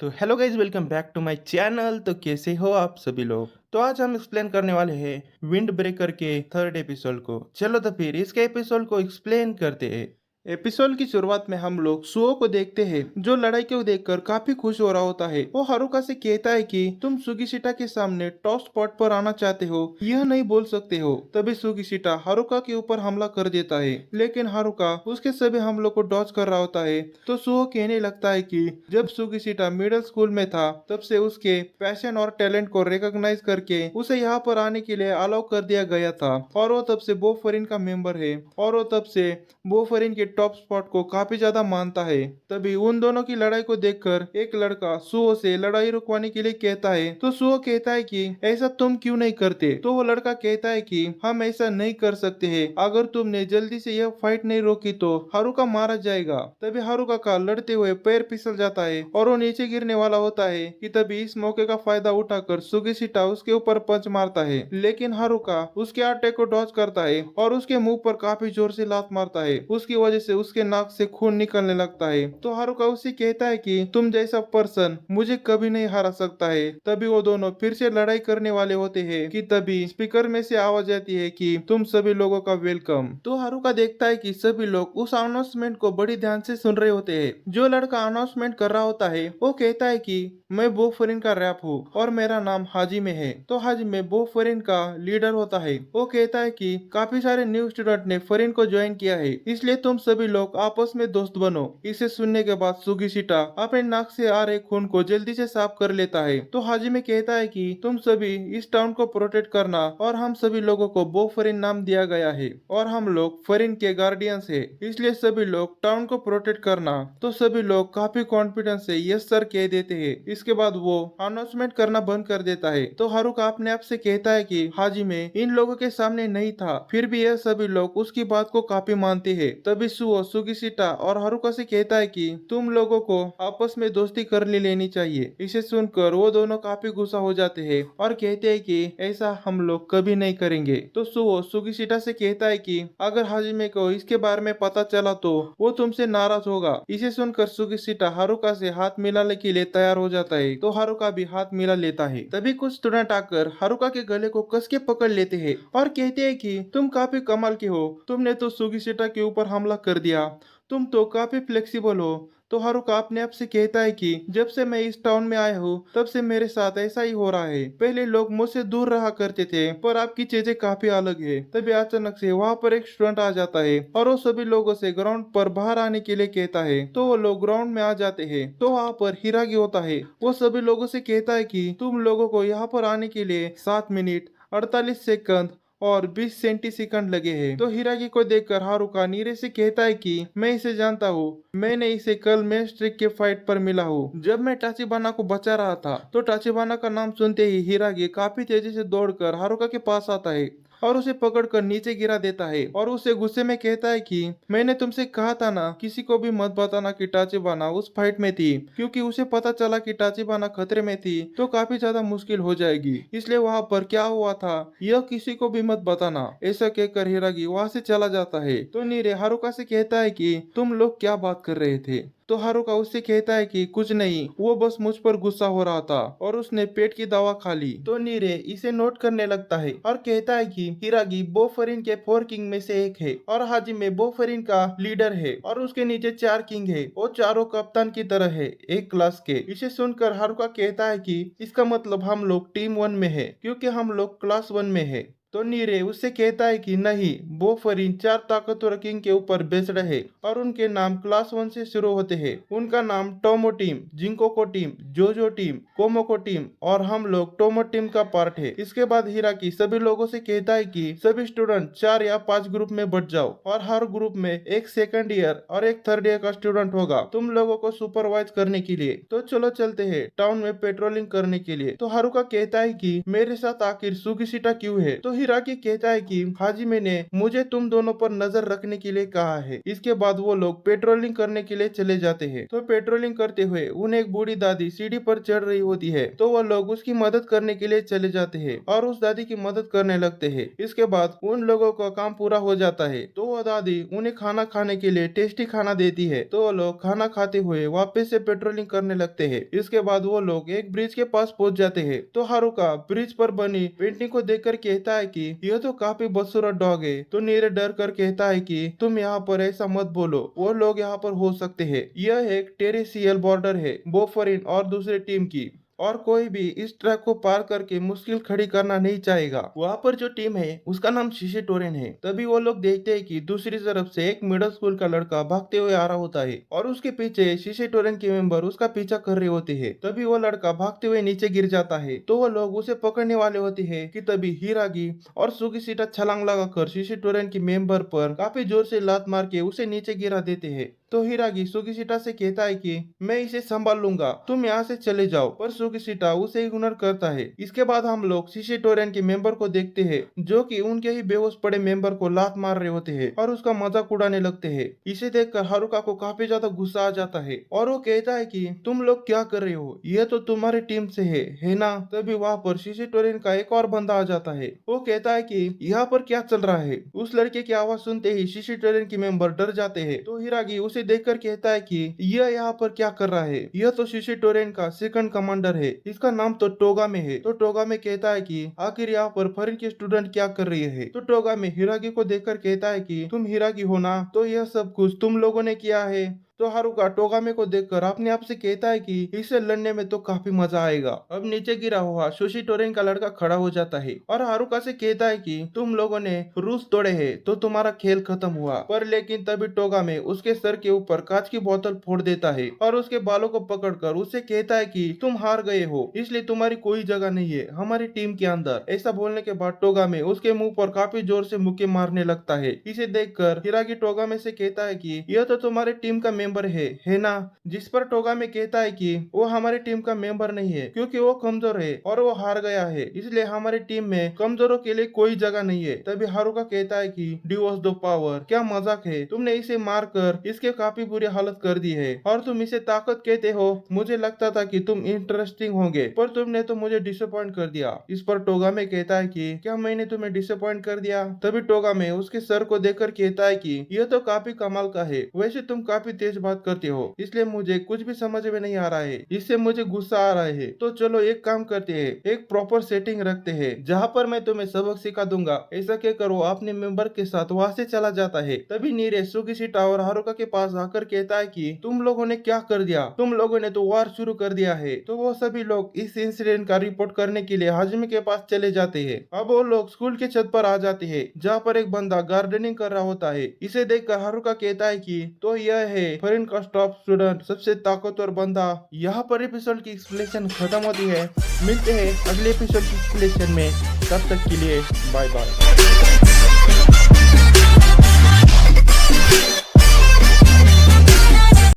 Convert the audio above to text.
तो hello guys, welcome back to my channel. तो कैसे हो आप सभी लोग। तो आज हम एक्सप्लेन करने वाले हैं विंड ब्रेकर के थर्ड एपिसोड को। चलो तो फिर इसके एपिसोड को एक्सप्लेन करते हैं। एपिसोड की शुरुआत में हम लोग सुओ को देखते हैं, जो लड़ाई को देखकर काफी खुश हो रहा होता है। वो हारुका से कहता है कि तुम सुगिशिटा के सामने टॉस स्पॉट पर आना चाहते हो, यह नहीं बोल सकते हो। तभी सुगिशिटा हारुका के ऊपर हमला कर देता है, लेकिन हारुका उसके सभी हमलों को डॉज कर रहा होता है। तो सुओ कहने लगता है कि जब सुगिशिटा मिडिल स्कूल में था, तब से उसके पैशन और टैलेंट को रिकॉग्नाइज करके उसे यहाँ पर आने के लिए अलाउ कर दिया गया था, और वो तब से बोफरिन का मेंबर है, और वो तब से बोफरिन के टॉप स्पॉट को काफी ज्यादा मानता है। तभी उन दोनों की लड़ाई को देखकर एक लड़का सुओ से लड़ाई रुकवाने के लिए कहता है। तो सुओ कहता है कि ऐसा तुम क्यों नहीं करते। तो वो लड़का कहता है कि हम ऐसा नहीं कर सकते हैं, अगर तुमने जल्दी से यह फाइट नहीं रोकी तो हारुका मारा जाएगा। तभी हारुका का लड़ते हुए पैर फिसल जाता है और वो नीचे गिरने वाला होता है कि तभी इस मौके का फायदा उठाकर सुगिशिटा उसके ऊपर पंच मारता है, लेकिन हारुका उसके अटैक को डॉज करता है और उसके मुंह पर काफी जोर से लात मारता है। उसकी वजह से उसके नाक से खून निकलने लगता है। तो हारुका उसे कहता है कि तुम जैसा पर्सन मुझे कभी नहीं हरा सकता है। तभी वो दोनों फिर से लड़ाई करने वाले होते हैं कि तभी स्पीकर में से आवाज आती है कि तुम सभी लोगों का वेलकम। तो हारुका देखता है कि सभी लोग उस अनाउंसमेंट को बड़ी ध्यान से सुन रहे होते हैं। जो लड़का अनाउंसमेंट कर रहा होता है वो कहता है कि मैं बोफरिन का रैप हूँ और मेरा नाम हाजिमे है। तो हाजिमे बोफरिन का लीडर होता है। वो कहता है कि काफी सारे न्यू स्टूडेंट ने फरिन को ज्वाइन किया है, इसलिए तुम सभी लोग आपस में दोस्त बनो। इसे सुनने के बाद सुगिशिटा अपने नाक से आ रहे खून को जल्दी से साफ कर लेता है। तो हाजिमे कहता है कि तुम सभी इस टाउन को प्रोटेक्ट करना, और हम सभी लोगों को बोफरिन नाम दिया गया है और हम लोग फरिन के गार्डियंस है, इसलिए सभी लोग टाउन को प्रोटेक्ट करना। तो सभी लोग काफी कॉन्फिडेंस से यस सर कह देते हैं। इसके बाद वो अनाउंसमेंट करना बंद कर देता है। तो हारुका अपने आप से कहता है कि हाजिमे इन लोगों के सामने नहीं था, फिर भी यह सभी लोग उसकी बात को काफी मानते हैं। तभी सुओ सुगिशिटा और हारुका से कहता है कि तुम लोगों को आपस में दोस्ती कर लेनी चाहिए। इसे सुनकर वो दोनों काफी गुस्सा हो जाते हैं और कहते हैं कि ऐसा हम लोग कभी नहीं करेंगे। तो सुओ सुगिशिटा से कहता है कि अगर हाजिमे को इसके बारे में पता चला तो वो तुमसे नाराज होगा। इसे सुनकर सुगिशिटा हारुका से हाथ मिलाने के लिए तैयार हो जाता है। तो हारुका भी हाथ मिला लेता है। तभी कुछ स्टूडेंट आकर हारुका के गले को कस के पकड़ लेते हैं और कहते हैं कि तुम काफी कमाल के हो, तुमने तो सुगिशिटा के ऊपर हमला कर दिया, तुम तो काफी फ्लेक्सिबल हो। तो हारुका अपने आप से कहता है कि जब से मैं इस टाउन में आया हूँ, तब से मेरे साथ ऐसा ही हो रहा है। पहले लोग मुझसे दूर रहा करते थे, पर आपकी चीजें काफी अलग है। तभी अचानक से वहाँ पर एक स्टूडेंट आ जाता है और वो सभी लोगों से ग्राउंड पर बाहर आने के लिए कहता है। तो वो लोग ग्राउंड में आ जाते हैं। तो वहाँ पर हिरागी होता है। वो सभी लोगों से कहता है कि तुम लोगों को यहाँ पर आने के लिए 7 मिनट 48 सेकंड और 20 सेंटी सेकंड लगे हैं। तो हिरागी को देखकर हारुका नीरे से कहता है कि मैं इसे जानता हूँ, मैंने इसे कल मैच स्ट्रिक के फाइट पर मिला हूँ, जब मैं टाचिबाना को बचा रहा था। तो टाचिबाना का नाम सुनते ही हिरागी काफी तेजी से दौड़कर हारुका के पास आता है और उसे पकड़कर नीचे गिरा देता है और उसे गुस्से में कहता है कि मैंने तुमसे कहा था ना, किसी को भी मत बताना कि टाचिबाना उस फाइट में थी, क्योंकि उसे पता चला कि टाचिबाना खतरे में थी तो काफी ज्यादा मुश्किल हो जाएगी। इसलिए वहाँ पर क्या हुआ था यह किसी को भी मत बताना। ऐसा कहकर हिरागी वहाँ से चला जाता है। तो नीरे हारुका से कहता है कि तुम लोग क्या बात कर रहे थे। तो हारुका उससे कहता है कि कुछ नहीं, वो बस मुझ पर गुस्सा हो रहा था और उसने पेट की दवा खा ली। तो नीरे इसे नोट करने लगता है और कहता है कि हिरागी बोफरिन के 4 किंग में से एक है और हाजिमे बोफरिन का लीडर है और उसके नीचे 4 किंग है। वो चारों कप्तान की तरह है, एक क्लास के। इसे सुनकर हारुका कहता है कि इसका मतलब हम लोग टीम 1 में है, क्योंकि हम लोग क्लास 1 में है। तो नीरे उससे कहता है कि नहीं, बोफरिन 4 ताकतवर किंग के ऊपर बेस्ड है और उनके नाम क्लास 1 से शुरू होते हैं। उनका नाम टोमो टीम, जिंकोको टीम, जोजो टीम, कोमोको टीम और हम लोग टोमो टीम का पार्ट है। इसके बाद हिराकी सभी लोगों से कहता है कि सभी स्टूडेंट 4 या 5 ग्रुप में बट जाओ और हर ग्रुप में एक सेकंड ईयर और एक थर्ड ईयर का स्टूडेंट होगा तुम लोगों को सुपरवाइज करने के लिए। तो चलो चलते हैं टाउन में पेट्रोलिंग करने के लिए। तो हारुका कहता है कि मेरे साथ आखिर सुगिशिटा क्यों है। तो हिराकी कहता है कि हाजिमे ने मुझे तुम दोनों पर नजर रखने के लिए कहा है। इसके बाद वो लोग पेट्रोलिंग करने के लिए चले जाते हैं। तो पेट्रोलिंग करते हुए उन्हें एक बूढ़ी दादी सीढ़ी पर चढ़ रही होती है, तो वो लोग उसकी मदद करने के लिए चले जाते हैं और उस दादी की मदद करने लगते हैं। इसके बाद उन लोगों का काम पूरा हो जाता है, तो वो दादी उन्हें खाना खाने के लिए टेस्टी खाना देती है। तो वो लोग खाना खाते हुए वापस से पेट्रोलिंग करने लगते हैं। इसके बाद वो लोग एक ब्रिज के पास पहुंच जाते हैं। तो हारुका ब्रिज पर बनी पेंटिंग को देखकर कहता है कि यह तो काफी बदसूरत डॉग है। तो नीरे डर कर कहता है कि तुम यहाँ पर ऐसा मत बोलो, वो लोग यहाँ पर हो सकते हैं। यह एक टेरेसियल बॉर्डर है बोफरिन और दूसरे टीम की, और कोई भी इस ट्रैक को पार करके मुश्किल खड़ी करना नहीं चाहेगा। वहाँ पर जो टीम है उसका नाम शीशे टोरेन है। तभी वो लोग देखते हैं कि दूसरी तरफ से एक मिडिल स्कूल का लड़का भागते हुए आ रहा होता है और उसके पीछे शीशे टोरेन के मेंबर उसका पीछा कर रहे होते हैं। तभी वो लड़का भागते हुए नीचे गिर जाता है, तो वो लोग उसे पकड़ने वाले होते हैं कि तभी हिरागी और सुगिशिटा छलांग लगाकर शीशे टोरेन के मेंबर पर काफी जोर से लात मार के उसे नीचे गिरा देते हैं। तो हिरागी सुगिशिटा से कहता है कि मैं इसे संभाल लूंगा, तुम यहाँ से चले जाओ, पर सुगिशिटा उसे इग्नोर करता है। इसके बाद हम लोग शीशे टोरेन के मेंबर को देखते हैं जो कि उनके ही बेहोश पड़े मेंबर को लात मार रहे होते हैं और उसका मजाक उड़ाने लगते हैं। इसे देखकर हारुका को काफी ज्यादा गुस्सा आ जाता है और वो कहता है कि तुम लोग क्या कर रहे हो, यह तो तुम्हारी टीम से है ना। तभी वहाँ पर शीशे टोरेन का एक और बंदा आ जाता है। वो कहता है कि यहाँ पर क्या चल रहा है। उस लड़के की आवाज सुनते ही शीशे टोरेन के मेंबर डर जाते हैं। तो हिरागी उसे देखकर कहता है कि यह यहाँ पर क्या कर रहा है। यह तो शीशे टोरेन का सेकंड कमांडर है, इसका नाम तो टोगामे है। तो टोगामे कहता है कि आखिर यहाँ पर फॉरेन के स्टूडेंट क्या कर रही है। तो टोगामे हिरागी को देखकर कहता है कि तुम हिरागी हो ना, तो यह सब कुछ तुम लोगों ने किया है। तो हारुका टोगामे को देखकर अपने आप से कहता है कि इससे लड़ने में तो काफी मजा आएगा। अब नीचे गिरा हुआ शीशे टोरेन का लड़का खड़ा हो जाता है और हारुका से कहता है कि तुम लोगों ने रूल्स तोड़े हैं तो तुम्हारा खेल खत्म हुआ। पर लेकिन तभी टोगामे उसके सर के ऊपर कांच की बोतल फोड़ देता है और उसके बालों को पकड़कर उससे कहता है कि तुम हार गए हो, इसलिए तुम्हारी कोई जगह नहीं है हमारी टीम के अंदर। ऐसा बोलने के बाद टोगामे उसके मुंह पर काफी जोर से मुक्के मारने लगता है। इसे देखकर हिरागी टोगामे से कहता है कि यह तो तुम्हारी टीम का मेंबर है ना। जिस पर टोगामे कहता है कि वो हमारी टीम का मेंबर नहीं है क्योंकि वो कमजोर है और वो हार गया है, इसलिए हमारी टीम में कमजोरों के लिए कोई जगह नहीं है। तभी हारुका कहता है कि डिवोर्स दो पावर, क्या मजाक है, तुमने इसे मारकर इसके काफी बुरी हालत कर दी है और तुम इसे ताकत कहते हो। मुझे लगता था कि तुम इंटरेस्टिंग होंगे पर तुमने तो मुझे डिसअपॉइंट कर दिया। इस पर टोगामे कहता है कि क्या मैंने तुम्हें डिसअपॉइंट कर दिया। तभी टोगामे उसके सर को देखकर कहता है कि यह तो काफी कमाल का है, वैसे तुम काफी तेज बात करते हो, इसलिए मुझे कुछ भी समझ में नहीं आ रहा है, इससे मुझे गुस्सा आ रहा है। तो चलो एक काम करते हैं, एक प्रॉपर सेटिंग रखते हैं जहाँ पर मैं तुम्हें सबक सिखा दूंगा। ऐसा कहकर वो अपने मेंबर के साथ वहाँ से चला जाता है। तभी नीरे सुगिशिटा और हारुका के पास आकर कहता है कि तुम लोगों ने क्या कर दिया, तुम लोगों ने तो वार शुरू कर दिया है। तो वो सभी लोग इस इंसिडेंट का रिपोर्ट करने के लिए हाजिमे के पास चले जाते हैं। अब वो लोग स्कूल के छत पर आ जाते हैं जहाँ पर एक बंदा गार्डनिंग कर रहा होता है। इसे देखकर हारुका कहता है कि तो यह है फॉरेन का टॉप स्टूडेंट, सबसे ताकतवर बंदा। यहाँ पर एपिसोड की एक्सप्लेनेशन खत्म होती है। मिलते हैं अगले एपिसोड की एक्सप्लेनेशन में, तब तक के लिए बाय बाय।